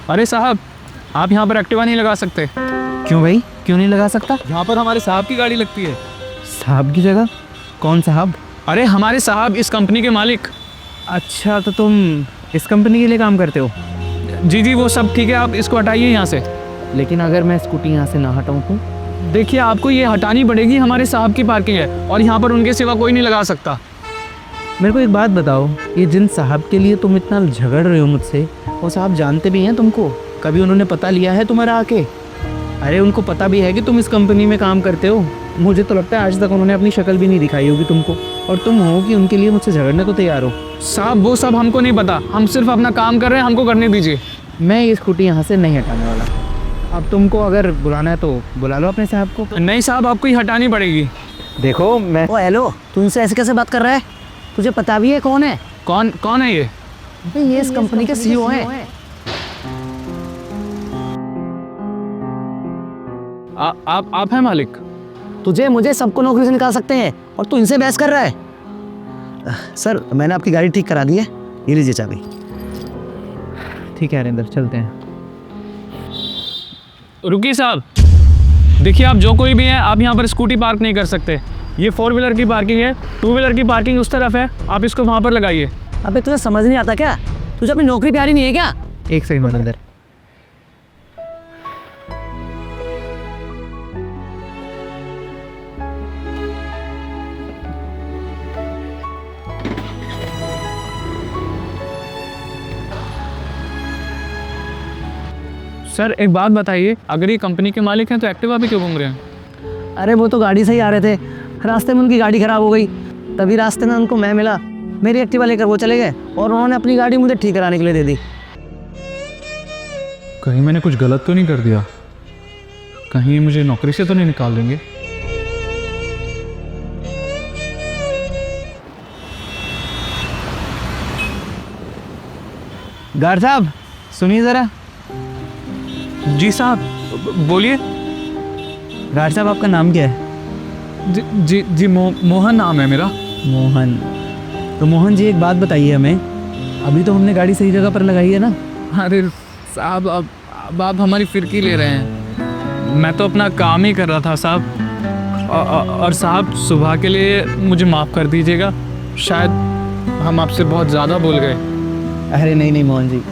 अरे साहब, आप यहाँ पर एक्टिवा नहीं लगा सकते। क्यों भाई, क्यों नहीं लगा सकता? यहाँ पर हमारे साहब की गाड़ी लगती है। साहब की जगह? कौन साहब? अरे हमारे साहब, इस कंपनी के मालिक। अच्छा, तो तुम इस कंपनी के लिए काम करते हो? जी जी, वो सब ठीक है, आप इसको हटाइए यहाँ से। लेकिन अगर मैं स्कूटी यहाँ से ना हटाऊँ तो? देखिए, आपको ये हटानी पड़ेगी, हमारे साहब की पार्किंग है और यहाँ पर उनके सिवा कोई नहीं लगा सकता। मेरे को एक बात बताओ, ये जिन साहब के लिए तुम इतना झगड़ रहे हो मुझसे, वो साहब जानते भी हैं तुमको? कभी उन्होंने पता लिया है तुम्हारा आके? अरे उनको पता भी है कि तुम इस कंपनी में काम करते हो। मुझे तो लगता है आज तक उन्होंने अपनी शक्ल भी नहीं दिखाई होगी तुमको, और तुम हो कि उनके लिए मुझसे झगड़ने को तैयार हो। साहब, वो सब हमको नहीं पता, हम सिर्फ अपना काम कर रहे हैं, हमको करने दीजिए। मैं ये स्कूटी यहाँ से नहीं हटाने वाला। अब तुमको अगर बुलाना है तो बुला लो अपने साहब को। नहीं साहब, आपको ही हटानी पड़ेगी। देखो मैं ओ हेलो, तू इनसे ऐसे कैसे बात कर रहा है? तुझे पता भी है कौन है? कौन है ये? ये इस कंपनी के सीईओ हैं। आप हैं मालिक? तुझे मुझे सबको नौकरी से निकाल सकते हैं और तू इनसे बहस कर रहा है। सर, मैंने आपकी गाड़ी ठीक करा दी है, ये लीजिए चाबी। ठीक है हरिंदर, चलते हैं। रुकिए साहब, देखिए आप जो कोई भी है, आप यहाँ पर स्कूटी पार्क नहीं कर सकते। ये 4 व्हीलर की पार्किंग है, 2 व्हीलर की पार्किंग उस तरफ है, आप इसको वहाँ पर लगाइए। अबे तुझे समझ नहीं आता क्या? तुझे अपनी नौकरी प्यारी नहीं है क्या? एक सेकंड हरिंदर। सर एक बात बताइए, अगर ये कंपनी के मालिक हैं तो एक्टिवा भी क्यों घूम रहे हैं? अरे वो तो गाड़ी से ही आ रहे थे, रास्ते में उनकी गाड़ी खराब हो गई, तभी रास्ते में उनको मैं मिला, मेरी एक्टिवा लेकर वो चले गए और उन्होंने अपनी गाड़ी मुझे ठीक कराने के लिए दे दी। कहीं मैंने कुछ गलत तो नहीं कर दिया? कहीं ये मुझे नौकरी से तो नहीं निकाल देंगे? गार्ड साहब सुनिए ज़रा। जी साहब, बोलिए। गार्ड साहब आपका नाम क्या है? जी मोहन नाम है मेरा। मोहन। तो मोहन जी एक बात बताइए हमें, अभी तो हमने गाड़ी सही जगह पर लगाई है ना? अरे साहब, अब आप हमारी फिरकी ले रहे हैं। मैं तो अपना काम ही कर रहा था साहब। और साहब, सुबह के लिए मुझे माफ़ कर दीजिएगा, शायद हम आपसे बहुत ज़्यादा बोल गए। अरे नहीं नहीं मोहन जी,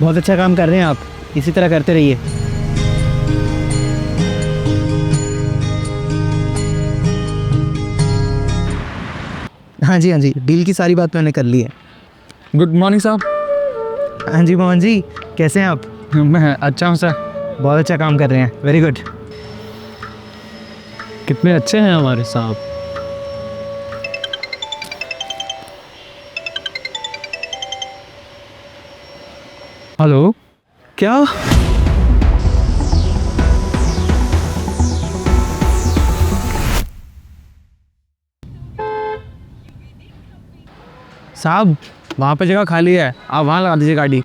बहुत अच्छा काम कर रहे हैं आप, इसी तरह करते रहिए। हाँ जी, डील की सारी बात मैंने कर ली है। गुड मॉर्निंग साहब। हाँ जी मोहन जी, कैसे हैं आप? मैं अच्छा हूँ सर। बहुत अच्छा काम कर रहे हैं, वेरी गुड। कितने अच्छे हैं हमारे साहब। हेलो, क्या? साहब, वहाँ पे जगह खाली है, आप वहाँ लगा दीजिए गाड़ी।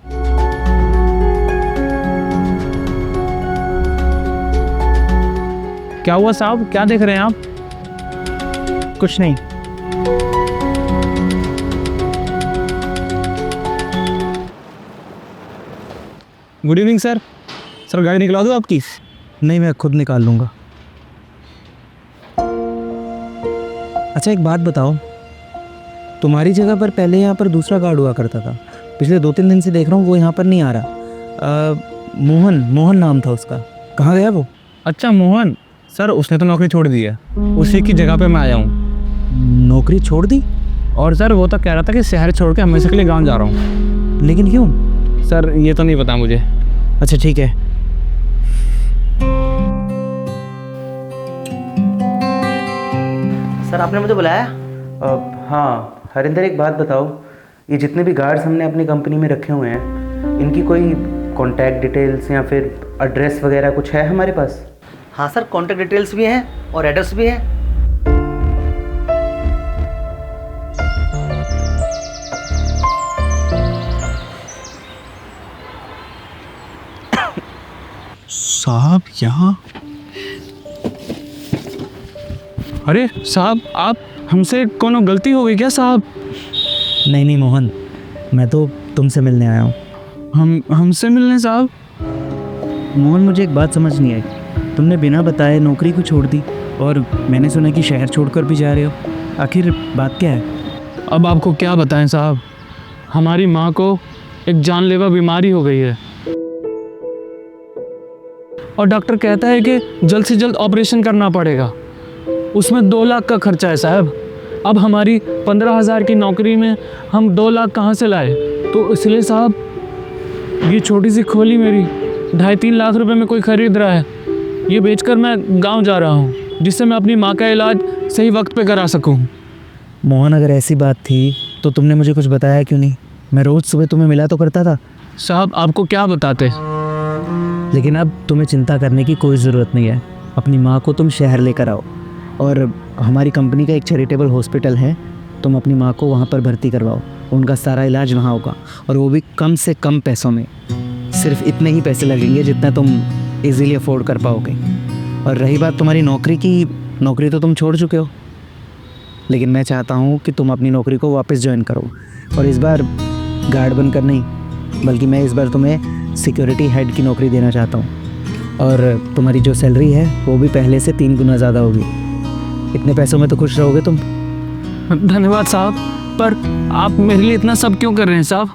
क्या हुआ साहब, क्या देख रहे हैं आप? कुछ नहीं। Good evening sir. सर गाड़ी निकला दूँ आपकी? नहीं, मैं खुद निकाल लूँगा। अच्छा एक बात बताओ, तुम्हारी जगह पर पहले यहाँ पर दूसरा गार्ड हुआ करता था, पिछले 2-3 दिन से देख रहा हूँ वो यहाँ पर नहीं आ रहा। मोहन नाम था उसका, कहाँ गया वो? अच्छा मोहन, सर उसने तो नौकरी छोड़ दी है, उसी की जगह पे मैं आया हूँ। नौकरी छोड़ दी? और सर वो तो कह रहा था कि शहर छोड़ के हमेशा के लिए गाँव जा रहा हूँ। लेकिन क्यों? सर ये तो नहीं पता मुझे। अच्छा ठीक है। सर आपने मुझे बुलाया? हाँ हरिंदर, एक बात बताओ, ये जितने भी गार्ड्स हमने अपनी कंपनी में रखे हुए हैं, इनकी कोई कॉन्टैक्ट डिटेल्स या फिर एड्रेस वगैरह कुछ है हमारे पास? हाँ सर, कॉन्टैक्ट डिटेल्स भी हैं और एड्रेस भी है। साहब यहाँ? अरे साहब, आप हमसे कोनो गलती हो गई क्या साहब? नहीं मोहन, मैं तो तुमसे मिलने आया हूँ। हमसे मिलने साहब? मोहन, मुझे एक बात समझ नहीं आई। तुमने बिना बताए नौकरी को छोड़ दी और मैंने सुना कि शहर छोड़कर भी जा रहे हो। आखिर बात क्या है? अब आपको क्या बताएं साहब, हमारी माँ को एक जानलेवा बीमारी हो गई है और डॉक्टर कहता है कि जल्द से जल्द ऑपरेशन करना पड़ेगा। उसमें 2 लाख का खर्चा है साहब। अब हमारी 15,000 की नौकरी में हम 2 लाख कहाँ से लाए? तो इसलिए साहब ये छोटी सी खोली मेरी 2.5-3 लाख रुपए में कोई ख़रीद रहा है। ये बेचकर मैं गांव जा रहा हूँ जिससे मैं अपनी माँ का इलाज सही वक्त पे करा सकूँ। मोहन, अगर ऐसी बात थी तो तुमने मुझे कुछ बताया क्यों नहीं? मैं रोज़ सुबह तुम्हें मिला तो करता था। साहब आपको क्या बताते? लेकिन अब तुम्हें चिंता करने की कोई ज़रूरत नहीं है। अपनी माँ को तुम शहर लेकर आओ और हमारी कंपनी का एक चैरिटेबल हॉस्पिटल है, तुम अपनी माँ को वहाँ पर भर्ती करवाओ। उनका सारा इलाज वहाँ होगा और वो भी कम से कम पैसों में। सिर्फ इतने ही पैसे लगेंगे जितना तुम इजीली अफोर्ड कर पाओगे। और रही बात तुम्हारी नौकरी की, नौकरी तो तुम छोड़ चुके हो, लेकिन मैं चाहता हूँ कि तुम अपनी नौकरी को वापस ज्वाइन करो। और इस बार गार्ड बनकर नहीं, बल्कि मैं इस बार तुम्हें सिक्योरिटी हेड की नौकरी देना चाहता हूँ। और तुम्हारी जो सैलरी है वो भी पहले से 3 गुना ज़्यादा होगी। इतने पैसों में तो खुश रहोगे तुम। धन्यवाद साहब, पर आप मेरे लिए इतना सब क्यों कर रहे हैं साहब?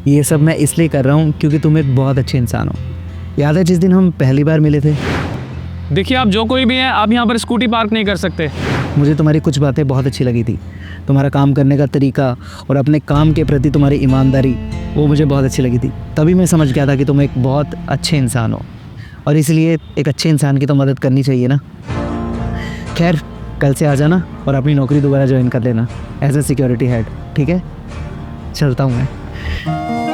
ये सब मैं इसलिए कर रहा हूँ क्योंकि तुम एक बहुत अच्छे इंसान हो। याद है जिस दिन हम पहली बार मिले थे? देखिए आप जो कोई भी हैं, आप यहाँ पर स्कूटी पार्क नहीं कर सकते। मुझे तुम्हारी कुछ बातें बहुत अच्छी लगी थी। तुम्हारा काम करने का तरीका और अपने काम के प्रति तुम्हारी ईमानदारी, वो मुझे बहुत अच्छी लगी थी। तभी मैं समझ गया था कि तुम एक बहुत अच्छे इंसान हो और इसलिए एक अच्छे इंसान की तो मदद करनी चाहिए ना। खैर, कल से आ जाना और अपनी नौकरी दोबारा ज्वाइन कर लेना एज ए सिक्योरिटी हेड, ठीक है? चलता हूँ मैं।